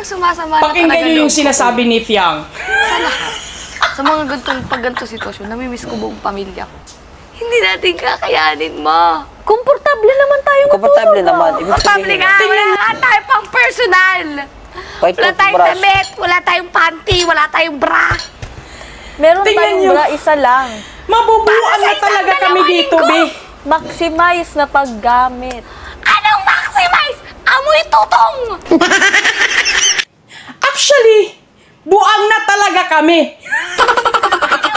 parang sumasama na talaga. Pakinggan niyo yung sinasabi ni Fiang. Sa lahat. Sa mga ganitong sitwasyon, namimiss ko buong pamilya ko. Hindi natin kakayanin, ma. Komportable naman tayo matulog. Komportable naman. Komportable nga. Wala nga tayo pang personal. Wala tayong damit, wala tayong panty, wala tayong bra. Meron tayong bra, isa lang. Mabubuan na talaga kami dito, be. Maximize na paggamit. Anong maximize? Amoy tutong! Actually, buang na talaga kami.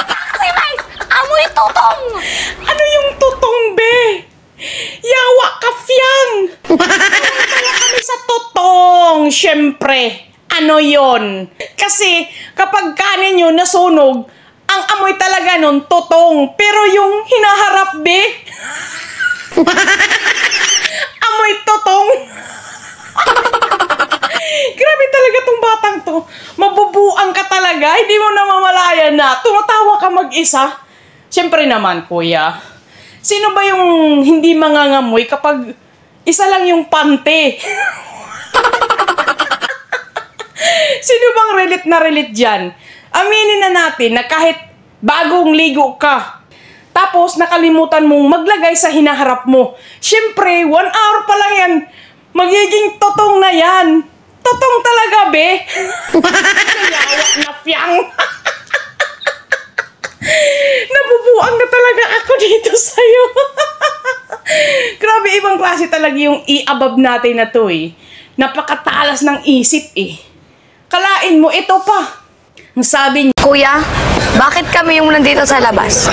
Maximize! Amoy tutong! Ano yung tutong, be? Yawa ka, Fiang! Wala kami sa tutong, syempre. Ano yon? Kasi kapag kanin yun nasunog, ang amoy talaga nun tutong. Pero yung hinaharap, be? Amoy tutong. Grabe talaga tong batang to. Mabubuang ka talaga. Hindi mo namamalayan na tumatawa ka mag-isa. Siyempre naman, kuya. Sino ba yung hindi mangangamoy kapag isa lang yung pante? Sino bang relate dyan? Aminin na natin na kahit bagong ligo ka, tapos nakalimutan mong maglagay sa hinaharap mo. Siyempre, 1 hour pa lang yan. Magiging totong na yan. Totong talaga, be. Yawa na, Fiang. Nabubuang na talaga ako dito sa'yo. Grabe, ibang klase talaga yung i-above natin na to, eh. Napakatalas ng isip, eh. Kalain mo, ito pa. Ang sabi niya, Kuya, bakit kami yung nandito sa labas?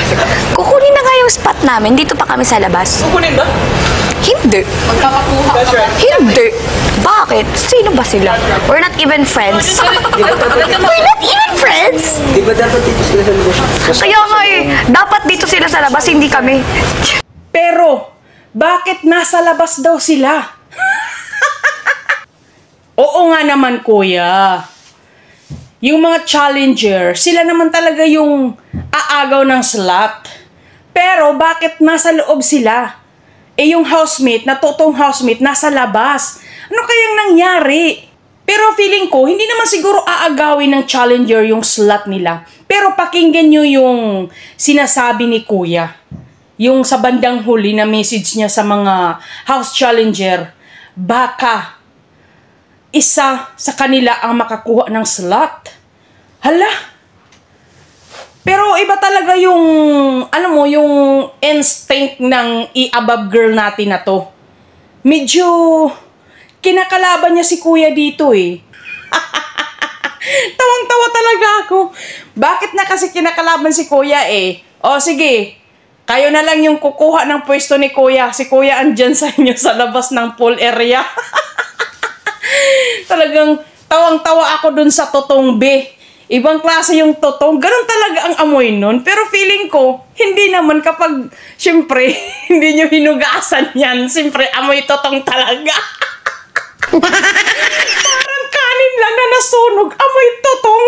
Kukunin na nga yung spot namin. Dito pa kami sa labas. kukunin ba? Hindi. Magkakakuha ka. Hindi. Bakit? Sino ba sila? We're not even friends. We're not even friends? Di ba dapat dito sila sa labas? Kaya nga eh, dapat dito sila sa labas, hindi kami. Pero, bakit nasa labas daw sila? Oo nga naman, kuya. Yung mga challenger, sila naman talaga yung aagaw ng slot. Pero, bakit nasa loob sila? Eh, yung housemate, na totoong housemate, nasa labas. Ano kayang nangyari? Pero feeling ko, hindi naman siguro aagawin ng challenger yung slot nila. Pero pakinggan nyo yung sinasabi ni kuya. Yung sa bandang huli na message niya sa mga house challenger, baka isa sa kanila ang makakuha ng slot. Hala! Pero iba talaga yung, alam mo, yung instinct ng i-above girl natin na to. Medyo kinakalaban niya si kuya dito, eh. Tawang-tawa talaga ako. Bakit na kasi kinakalaban si kuya, eh? O sige, kayo na lang yung kukuha ng pwesto ni kuya. Si kuya andyan sa inyo sa labas ng pool area. Talagang tawang-tawa ako dun sa totong, be. Ibang klase yung totong. Ganun talaga ang amoy nun. Pero feeling ko, hindi naman kapag, syempre, hindi nyo hinugasan yan. Syempre, amoy totong talaga. Parang kanin lang na nasunog. Amoy totong.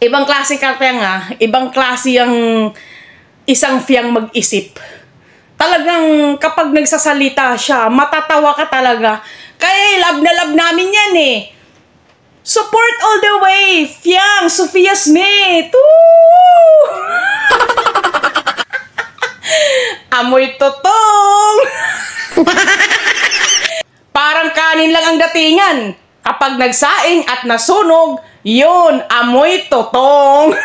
Ibang klase ka nga. Ibang klase ang isang Fiang mag-isip. Talagang kapag nagsasalita siya, matatawa ka talaga. Kaya love na love namin yan, eh. Support all the way, Fiang, Sophia Smith. Woo! Amoy totong. Parang kanin lang ang datingan. Kapag nagsaing at nasunog, yun, amoy totong.